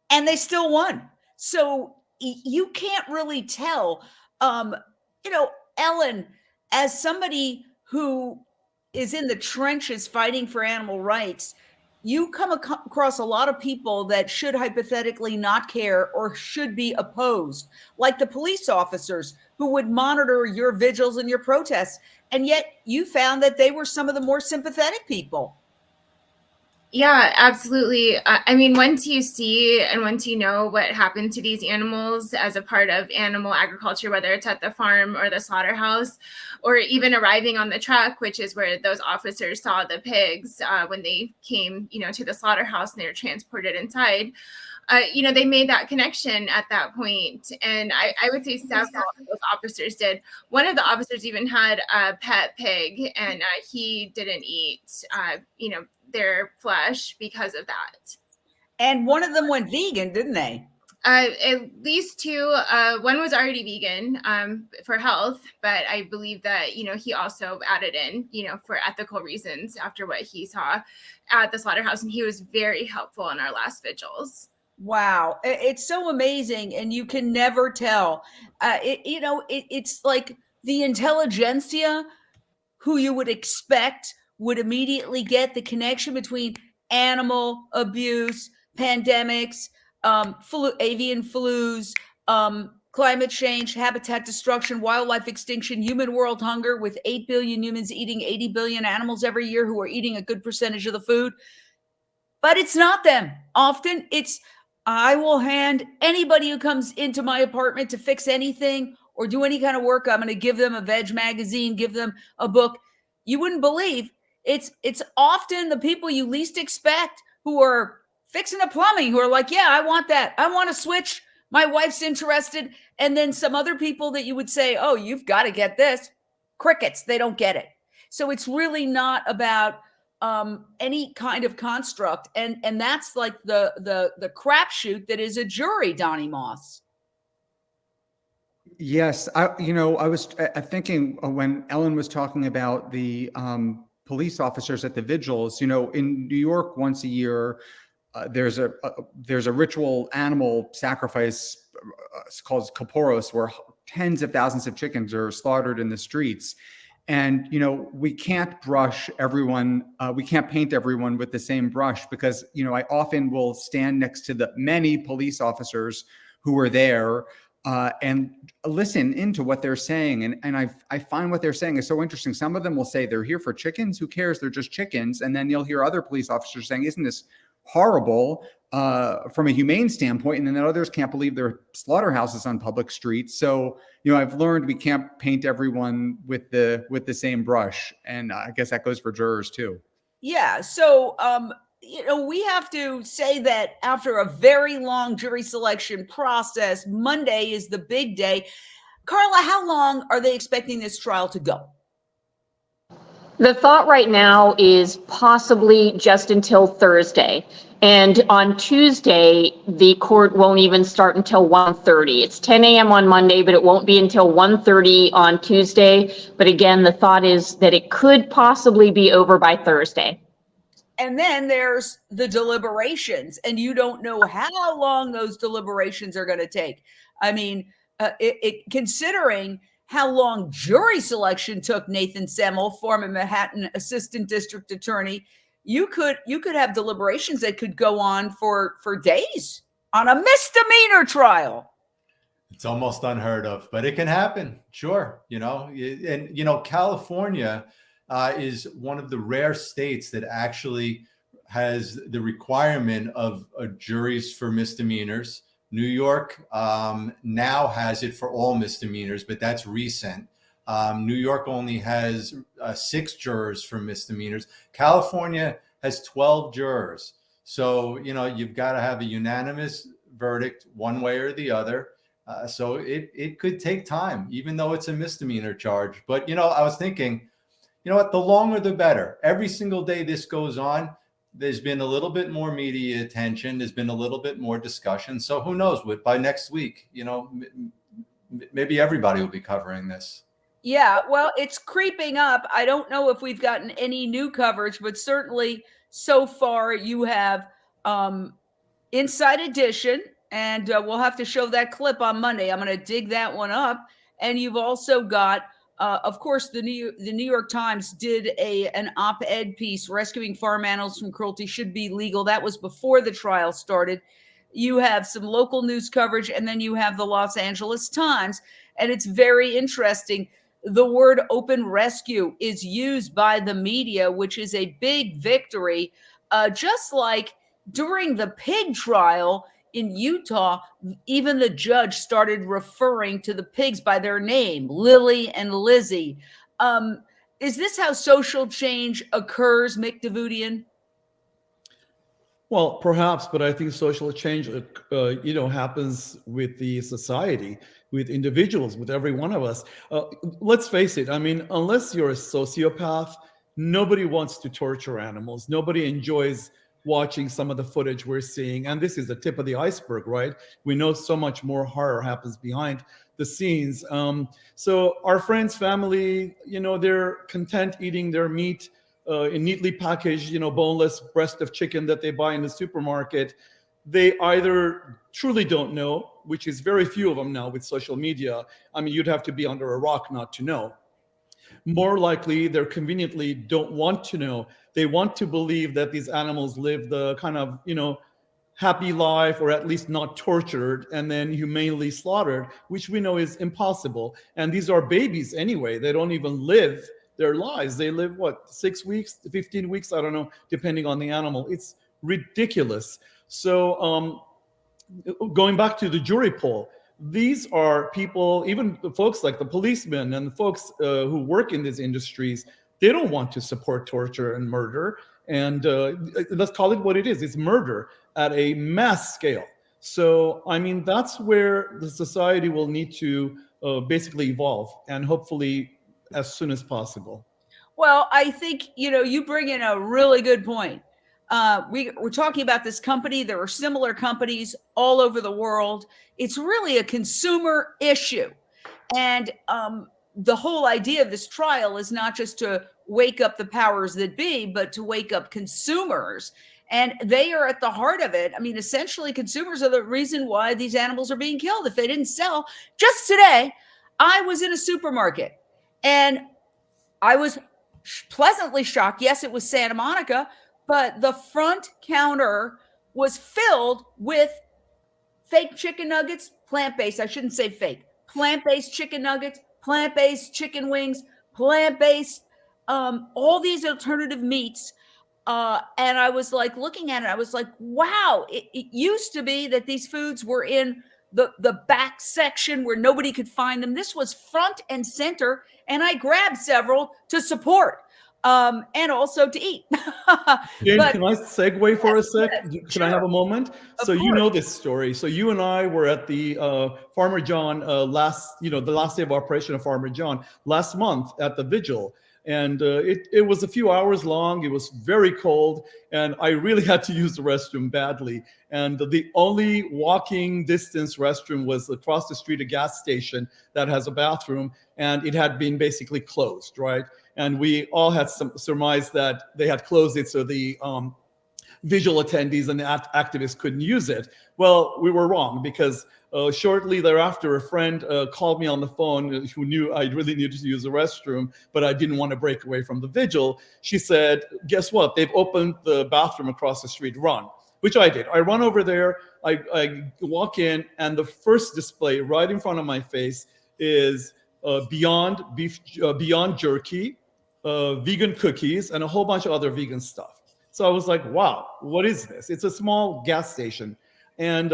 and they still won. So you can't really tell. Ellen, as somebody who is in the trenches fighting for animal rights, you come across a lot of people that should hypothetically not care or should be opposed, like the police officers who would monitor your vigils and your protests. And yet you found that they were some of the more sympathetic people. Yeah, absolutely. I mean, once you see and once you know what happened to these animals as a part of animal agriculture, whether it's at the farm or the slaughterhouse, or even arriving on the truck, which is where those officers saw the pigs when they came, to the slaughterhouse and they were transported inside, they made that connection at that point. And I would say several of those officers did. One of the officers even had a pet pig, and he didn't eat, their flesh because of that. And one of them went vegan, didn't they? At least two. One was already vegan for health, but I believe that, he also added in, for ethical reasons after what he saw at the slaughterhouse. And he was very helpful in our last vigils. Wow, it's so amazing, and you can never tell. It's like the intelligentsia who you would expect would immediately get the connection between animal abuse, pandemics, avian flus, climate change, habitat destruction, wildlife extinction, human world hunger, with 8 billion humans eating 80 billion animals every year who are eating a good percentage of the food. But it's not them. Often it's, I will hand anybody who comes into my apartment to fix anything or do any kind of work, I'm going to give them a veg magazine, give them a book. You wouldn't believe it's often the people you least expect who are fixing the plumbing, who are like, yeah, I want that. I want to switch. My wife's interested. And then some other people that you would say, oh, you've got to get this. Crickets, they don't get it. So it's really not about any kind of construct, and that's like the crapshoot that is a jury, Donnie Moss. Yes, I was thinking when Ellen was talking about the police officers at the vigils. In New York, once a year, there's a ritual animal sacrifice. It's called Kouros, where tens of thousands of chickens are slaughtered in the streets. And, we can't brush everyone. We can't paint everyone with the same brush because, I often will stand next to the many police officers who are there and listen into what they're saying. And I find what they're saying is so interesting. Some of them will say they're here for chickens. Who cares? They're just chickens. And then you'll hear other police officers saying, isn't this horrible from a humane standpoint? And then others can't believe there are slaughterhouses on public streets. So, I've learned we can't paint everyone with the same brush. And I guess that goes for jurors too. Yeah. So, we have to say that after a very long jury selection process, Monday is the big day. Carla, how long are they expecting this trial to go? The thought right now is possibly just until Thursday. And on Tuesday, the court won't even start until 1:30. It's 10 a.m. on Monday, but it won't be until 1:30 on Tuesday. But again, the thought is that it could possibly be over by Thursday. And then there's the deliberations, and you don't know how long those deliberations are going to take. I mean, considering how long jury selection took Nathan Semmel, former Manhattan assistant district attorney, you could have deliberations that could go on for days on a misdemeanor trial. It's almost unheard of, but it can happen. Sure. California is one of the rare states that actually has the requirement of juries for misdemeanors. New York now has it for all misdemeanors, but that's recent. New York only has 6 jurors for misdemeanors. California has 12 jurors. So, you've got to have a unanimous verdict one way or the other. So it could take time, even though it's a misdemeanor charge. But, I was thinking, the longer the better. Every single day this goes on, there's been a little bit more media attention. There's been a little bit more discussion. So who knows what by next week, maybe everybody will be covering this. Yeah, well, it's creeping up. I don't know if we've gotten any new coverage, but certainly so far you have Inside Edition, and we'll have to show that clip on Monday. I'm going to dig that one up. And you've also got, of course, the New York Times did an op-ed piece, Rescuing Farm Animals from Cruelty Should Be Legal. That was before the trial started. You have some local news coverage, and then you have the Los Angeles Times. And it's very interesting. The word open rescue is used by the media, which is a big victory. Just like during the pig trial in Utah, even the judge started referring to the pigs by their name, Lily and Lizzie. Is this how social change occurs, Mick Davudian? Well, perhaps, but I think social change, happens with the society, with individuals, with every one of us. Let's face it. I mean, unless you're a sociopath, nobody wants to torture animals. Nobody enjoys watching some of the footage we're seeing. And this is the tip of the iceberg, right? We know so much more horror happens behind the scenes. So our friends, family, they're content eating their meat in neatly packaged, boneless breast of chicken that they buy in the supermarket. they either truly don't know, which is very few of them now with social media. I mean, you'd have to be under a rock not to know. More likely, they conveniently don't want to know. They want to believe that these animals live the kind of, happy life, or at least not tortured and then humanely slaughtered, which we know is impossible. And these are babies anyway. They don't even live their lives. They live, 6 weeks, 15 weeks? I don't know, depending on the animal. It's ridiculous. So going back to the jury poll, these are people, even the folks like the policemen and the folks who work in these industries, they don't want to support torture and murder. And let's call it what it is. It's murder at a mass scale. So, I mean, that's where the society will need to basically evolve, and hopefully as soon as possible. Well, I think, you bring in a really good point. We're talking about this company. There are similar companies all over the world. It's really a consumer issue. And the whole idea of this trial is not just to wake up the powers that be, but to wake up consumers. And they are at the heart of it. I mean, essentially, consumers are the reason why these animals are being killed. If they didn't sell, just today, I was in a supermarket and I was pleasantly shocked. Yes, it was Santa Monica, but the front counter was filled with fake chicken nuggets, plant-based. I shouldn't say fake. Plant-based chicken nuggets, plant-based chicken wings, plant-based, all these alternative meats. And I was like looking at it. I was like, wow, it used to be that these foods were in the back section where nobody could find them. This was front and center. And I grabbed several to support and also to eat. Jane, can I segue for a sec? Can I have a moment? Of So course. you know this story. So you and I were at the Farmer John the last day of operation of Farmer John last month at the vigil. And it was a few hours long. It was very cold, and I really had to use the restroom badly. And the only walking distance restroom was across the street, a gas station that has a bathroom, and it had been basically closed, right? And we all had surmised that they had closed it so the visual attendees and the activists couldn't use it. Well, we were wrong, because shortly thereafter, a friend called me on the phone who knew I really needed to use the restroom, but I didn't want to break away from the vigil. She said, guess what? They've opened the bathroom across the street, run, which I did. I run over there, I walk in, and the first display right in front of my face is Beyond Jerky, vegan cookies, and a whole bunch of other vegan stuff. So I was like, wow, what is this? It's a small gas station. And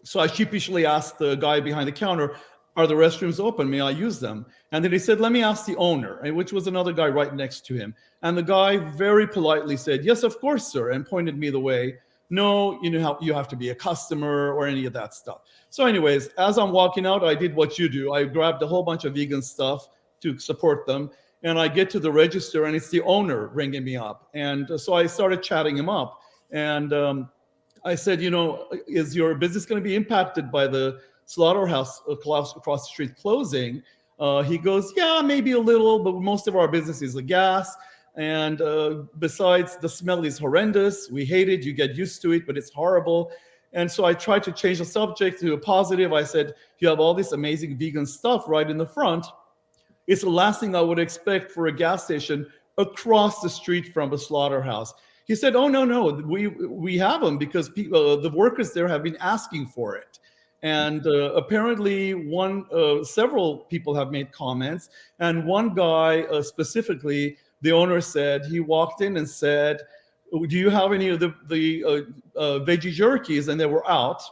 so I sheepishly asked the guy behind the counter, are the restrooms open? May I use them? And then he said, let me ask the owner, which was another guy right next to him. And the guy very politely said, yes, of course, sir, and pointed me the way. No, you have to be a customer or any of that stuff. So anyways, as I'm walking out, I did what you do. I grabbed a whole bunch of vegan stuff to support them. And I get to the register, and it's the owner ringing me up. And so I started chatting him up. And I said, is your business going to be impacted by the slaughterhouse across the street closing? He goes, yeah, maybe a little, but most of our business is the gas. And besides, the smell is horrendous. We hate it. You get used to it, but it's horrible. And so I tried to change the subject to a positive. I said, you have all this amazing vegan stuff right in the front. It's the last thing I would expect for a gas station across the street from a slaughterhouse. He said, oh, no, we have them because people, the workers there have been asking for it. And apparently several people have made comments. And one guy specifically, the owner said, he walked in and said, do you have any of the veggie jerkies? And they were out.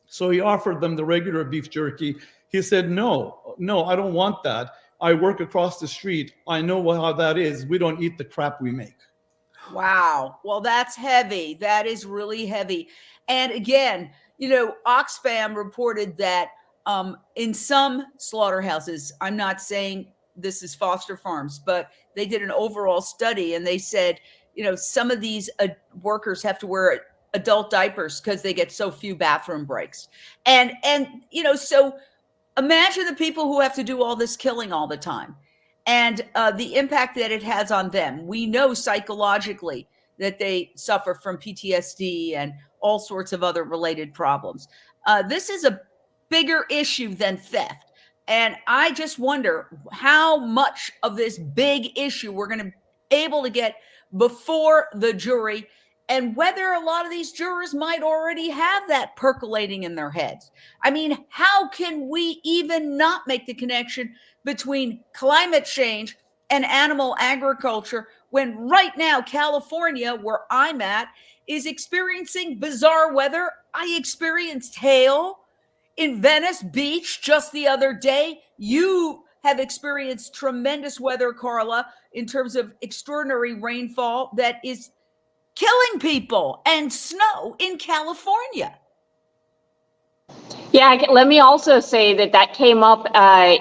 So he offered them the regular beef jerky. He said, no, I don't want that. I work across the street. I know how that is. We don't eat the crap we make. Wow. Well, that's heavy. That is really heavy. And again, Oxfam reported that in some slaughterhouses, I'm not saying this is Foster Farms, but they did an overall study and they said, some of these workers have to wear adult diapers because they get so few bathroom breaks. And so imagine the people who have to do all this killing all the time and the impact that it has on them. We know psychologically that they suffer from PTSD and all sorts of other related problems. This is a bigger issue than theft. And I just wonder how much of this big issue we're going to be able to get before the jury, and whether a lot of these jurors might already have that percolating in their heads. I mean, how can we even not make the connection between climate change and animal agriculture when right now California, where I'm at, is experiencing bizarre weather? I experienced hail in Venice Beach just the other day. You have experienced tremendous weather, Carla, in terms of extraordinary rainfall that is killing people, and snow in California. Yeah, let me also say that came up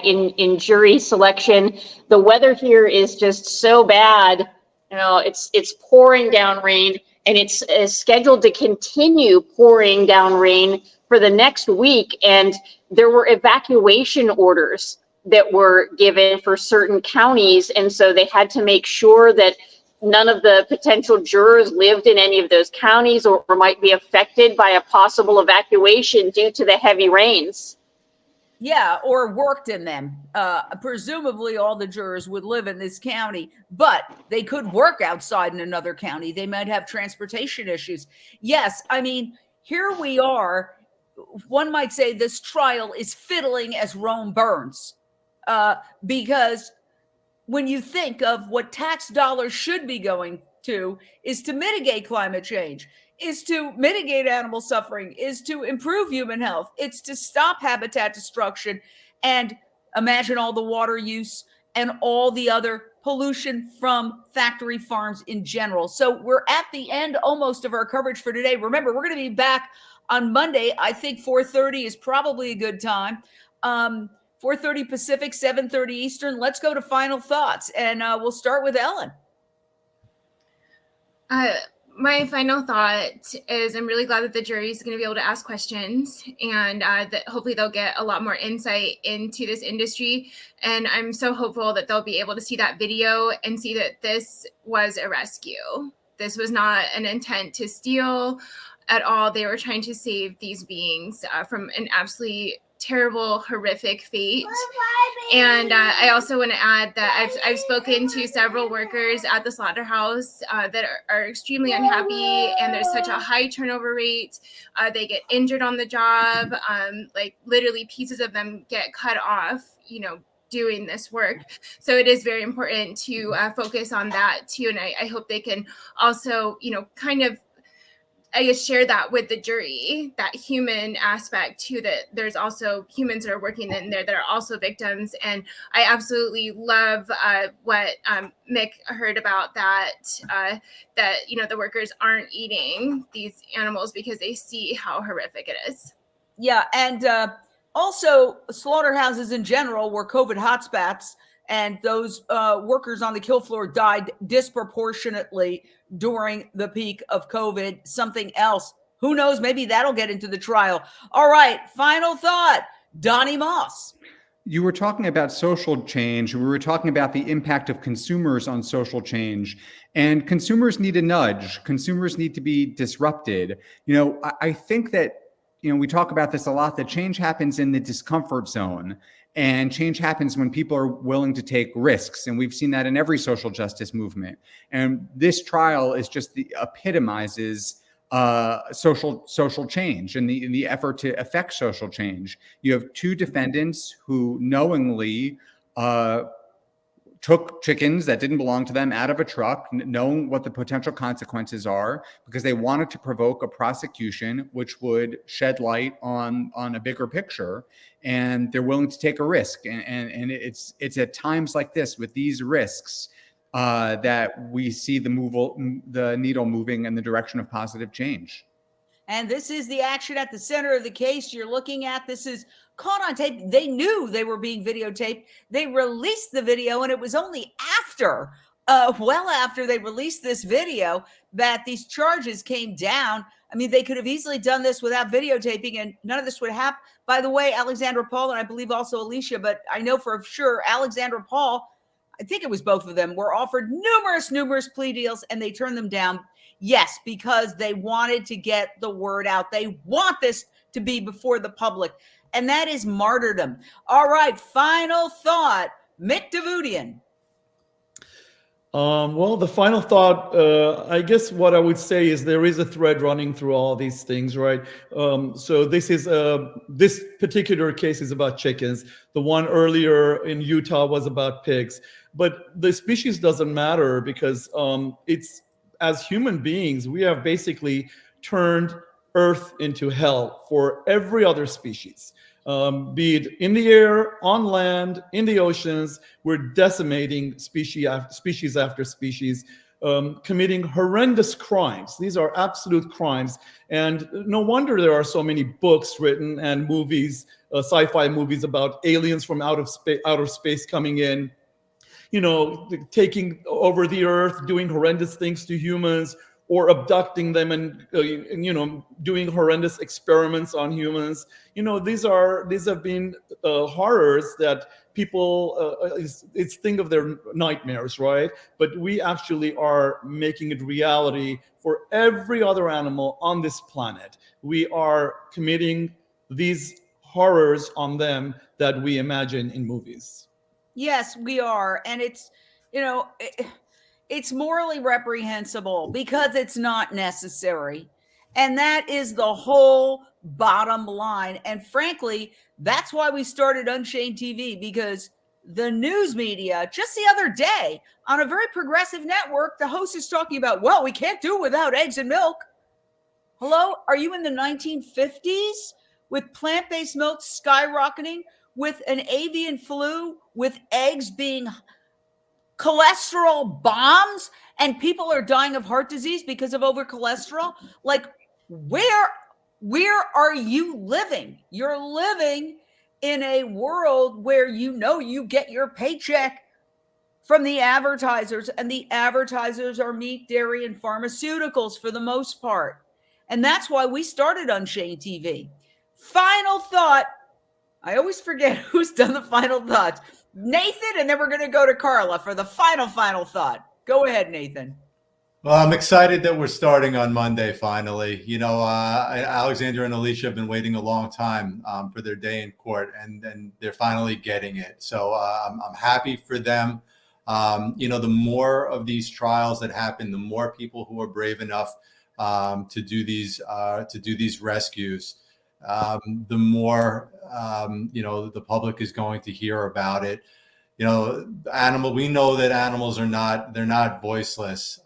in jury selection. The weather here is just so bad. You know, it's pouring down rain, and it's scheduled to continue pouring down rain for the next week. And there were evacuation orders that were given for certain counties, and so they had to make sure that none of the potential jurors lived in any of those counties or might be affected by a possible evacuation due to the heavy rains. Yeah, or worked in them. Presumably all the jurors would live in this county, but they could work outside in another county. They might have transportation issues. Yes, I mean, here we are. One might say this trial is fiddling as Rome burns, because when you think of what tax dollars should be going to is to mitigate climate change, is to mitigate animal suffering, is to improve human health, it's to stop habitat destruction, and imagine all the water use and all the other pollution from factory farms in general. So we're at the end almost of our coverage for today. Remember, we're going to be back on Monday. I think 4:30 is probably a good time. 4:30 Pacific, 7:30 Eastern. Let's go to final thoughts, and we'll start with Ellen. My final thought is I'm really glad that the jury is going to be able to ask questions, and that hopefully they'll get a lot more insight into this industry. And I'm so hopeful that they'll be able to see that video and see that this was a rescue. This was not an intent to steal at all. They were trying to save these beings from an absolutely terrible, horrific fate. And I also want to add that I've spoken to several workers at the slaughterhouse that are extremely unhappy, and there's such a high turnover rate. They get injured on the job, like literally pieces of them get cut off, you know, doing this work. So it is very important to focus on that too. And I hope they can also, you know, kind of, I guess, share that with the jury, that human aspect too, that there's also humans that are working in there that are also victims. And I absolutely love what Mick heard about that, that, you know, the workers aren't eating these animals because they see how horrific it is. Yeah, and also slaughterhouses in general were COVID hotspots, and those workers on the kill floor died disproportionately during the peak of COVID. Something else, who knows, maybe that'll get into the trial. All right, final thought, Donnie Moss. You were talking about social change. We were talking about the impact of consumers on social change, and consumers need a nudge. Consumers need to be disrupted. You know, I think that, you know, we talk about this a lot, that change happens in the discomfort zone. And change happens when people are willing to take risks. And we've seen that in every social justice movement. And this trial is just epitomizes social change and the effort to affect social change. You have two defendants who knowingly took chickens that didn't belong to them out of a truck, knowing what the potential consequences are, because they wanted to provoke a prosecution which would shed light on a bigger picture, and they're willing to take a risk. And it's at times like this, with these risks, that we see the needle moving in the direction of positive change. And this is the action at the center of the case you're looking at. This is caught on tape. They knew they were being videotaped. They released the video, and it was only after, well after they released this video, that these charges came down. I mean, they could have easily done this without videotaping, and none of this would happen. By the way, Alexandra Paul, and I believe also Alicia, but I know for sure Alexandra Paul, I think it was both of them, were offered numerous plea deals, and they turned them down. Yes, because they wanted to get the word out. They want this to be before the public, and that is martyrdom. All right, final thought, Mick Davudian. Well, the final thought, I guess what I would say is there is a thread running through all these things, right? So this particular case is about chickens. The one earlier in Utah was about pigs. But the species doesn't matter because it's, as human beings, we have basically turned Earth into hell for every other species. Be it in the air, on land, in the oceans, we're decimating species after species, committing horrendous crimes. These are absolute crimes. And no wonder there are so many books written and movies, sci-fi movies about aliens from outer space coming in, you know, taking over the Earth, doing horrendous things to humans, or abducting them and you know, doing horrendous experiments on humans. You know, these have been horrors that people it's think of their nightmares, right? But we actually are making it reality for every other animal on this planet. We are committing these horrors on them that we imagine in movies. Yes, we are, and it's, you know, it's morally reprehensible because it's not necessary. And that is the whole bottom line. And frankly, that's why we started Unchained TV, because the news media, just the other day on a very progressive network, the host is talking about, well, we can't do without eggs and milk. Hello? Are you in the 1950s with plant-based milk skyrocketing, with an avian flu, with eggs being cholesterol bombs, and people are dying of heart disease because of over cholesterol? Like, where are you living? You're living in a world where, you know, you get your paycheck from the advertisers, and the advertisers are meat, dairy, and pharmaceuticals for the most part. And that's why we started Unchained TV. Final thought. I always forget who's done the final thought. Nathan, and then we're going to go to Carla for the final thought. Go ahead, Nathan. Well, I'm excited that we're starting on Monday, finally. You know, Alexandra and Alicia have been waiting a long time for their day in court, and they're finally getting it. So I'm happy for them. You know, the more of these trials that happen, the more people who are brave enough to do these rescues, the more you know, the public is going to hear about it. You know, we know that animals are not voiceless,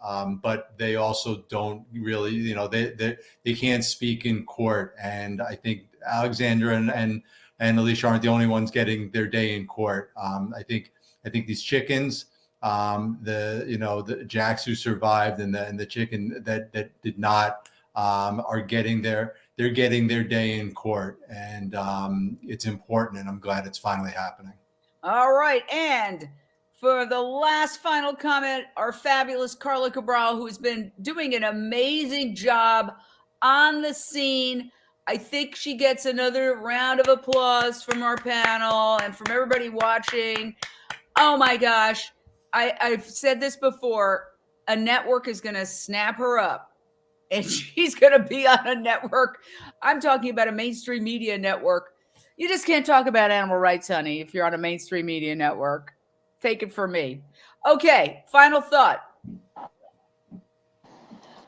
but they also don't really, you know, they can't speak in court. And I think Alexandra and Alicia aren't the only ones getting their day in court. I think these chickens, the jacks who survived and the chicken that did not, are getting they're getting their day in court, and it's important, and I'm glad it's finally happening. All right. And for the last final comment, our fabulous Carla Cabral, who has been doing an amazing job on the scene. I think she gets another round of applause from our panel and from everybody watching. Oh my gosh. I've said this before. A network is going to snap her up, and she's going to be on a network. I'm talking about a mainstream media network. You just can't talk about animal rights, honey, if you're on a mainstream media network. Take it from me. Okay, final thought.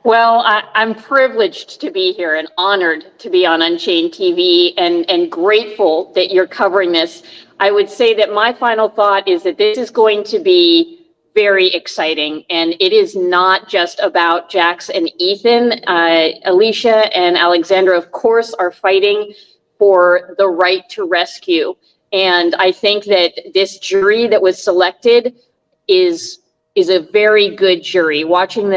Well, I'm privileged to be here and honored to be on Unchained TV, and grateful that you're covering this. I would say that my final thought is that this is going to be very exciting, and it is not just about Jax and Ethan. Alicia and Alexandra, of course, are fighting for the right to rescue. And I think that this jury that was selected is a very good jury. Watching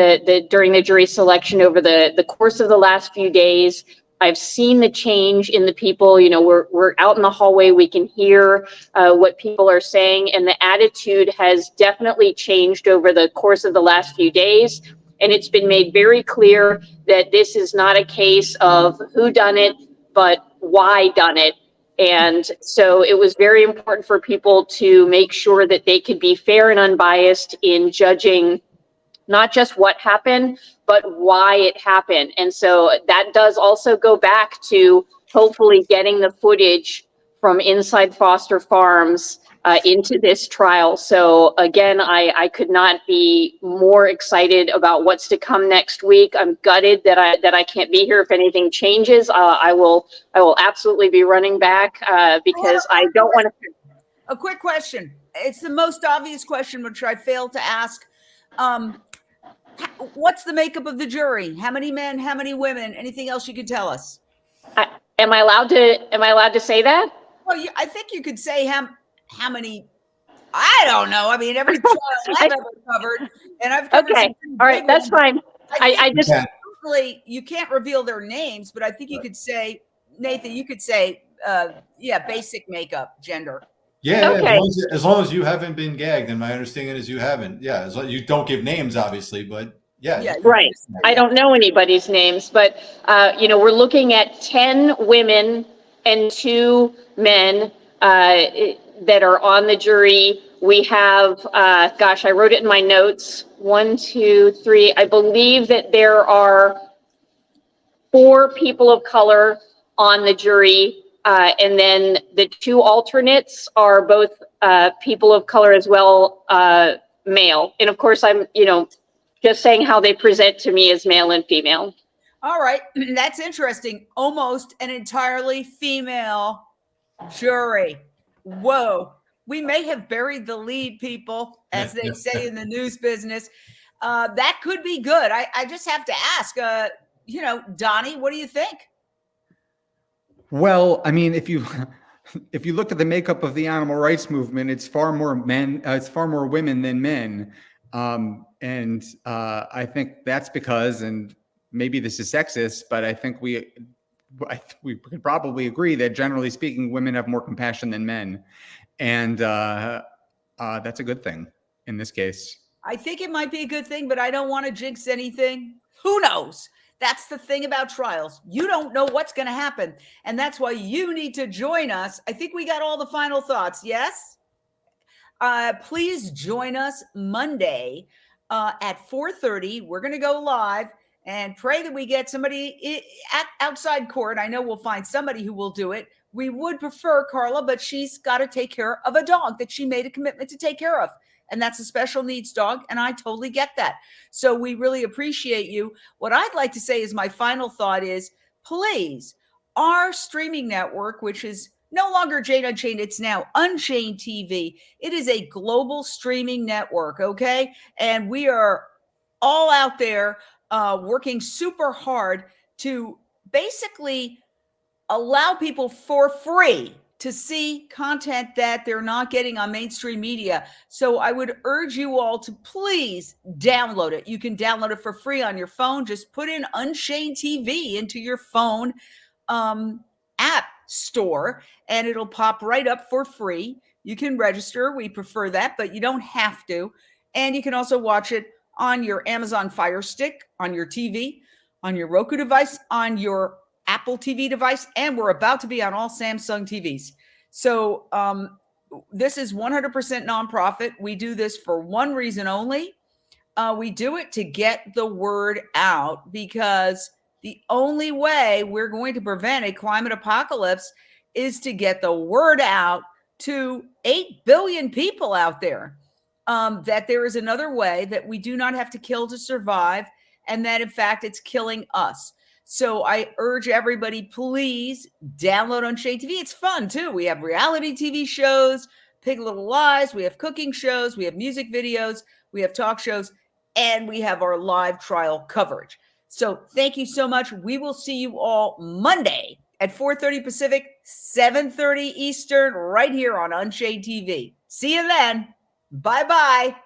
during the jury selection over the course of the last few days, I've seen the change in the people. You know, we're out in the hallway, we can hear what people are saying, and the attitude has definitely changed over the course of the last few days. And it's been made very clear that this is not a case of who done it, but why done it. And so it was very important for people to make sure that they could be fair and unbiased in judging not just what happened, but why it happened. And so that does also go back to hopefully getting the footage from inside Foster Farms into this trial. So again, I could not be more excited about what's to come next week. I'm gutted that I can't be here. If anything changes, I will absolutely be running back because I don't want to. A quick question. It's the most obvious question, which I failed to ask. What's the makeup of the jury? How many men? How many women? Anything else you could tell us? Am I allowed to say that? Well, I think you could say how many. I don't know. I mean, every trial I've ever covered, and I've covered. Okay, all right, that's fine. I just you can't reveal their names, but I think you could say, Nathan, you could say, basic makeup, gender. Yeah, okay. As long as you haven't been gagged, and my understanding is you haven't. Yeah, as long you don't give names, obviously, but yeah. Right. I don't know anybody's names, but we're looking at 10 women and 2 men that are on the jury. We have, I wrote it in my notes. 1, 2, 3. I believe that there are 4 people of color on the jury. And then the 2 alternates are both people of color as well, male. And of course, I'm, just saying how they present to me as male and female. All right. That's interesting. Almost an entirely female jury. Whoa. We may have buried the lead, people, as they say in the news business. That could be good. I just have to ask, Donnie, what do you think? Well, I mean, if you look at the makeup of the animal rights movement, it's far more women than men. And I think that's because, and maybe this is sexist, but I think we could probably agree that generally speaking, women have more compassion than men. And that's a good thing in this case. I think it might be a good thing, but I don't want to jinx anything. Who knows? That's the thing about trials. You don't know what's going to happen. And that's why you need to join us. I think we got all the final thoughts. Yes? Please join us Monday at 4:30. We're going to go live and pray that we get somebody outside court. I know we'll find somebody who will do it. We would prefer Carla, but she's got to take care of a dog that she made a commitment to take care of. And that's a special needs dog. And I totally get that. So we really appreciate you. What I'd like to say is my final thought is, please, our streaming network, which is no longer Jane Unchained, it's now Unchained TV. It is a global streaming network, okay? And we are all out there working super hard to basically allow people for free to see content that they're not getting on mainstream media. So I would urge you all to please download it. You can download it for free on your phone. Just put in Unchained TV into your phone app store, and it'll pop right up for free. You can register. We prefer that, but you don't have to. And you can also watch it on your Amazon Fire Stick, on your TV, on your Roku device, on your Apple TV device, and we're about to be on all Samsung TVs. So this is 100% nonprofit. We do this for one reason only. We do it to get the word out, because the only way we're going to prevent a climate apocalypse is to get the word out to 8 billion people out there, that there is another way, that we do not have to kill to survive, and that in fact it's killing us. So I urge everybody, please download Unchained TV. It's fun too. We have reality TV shows, Pig Little Lies. We have cooking shows. We have music videos. We have talk shows, and we have our live trial coverage. So thank you so much. We will see you all Monday at 4:30 Pacific, 7:30 Eastern, right here on Unchained TV. See you then. Bye-bye.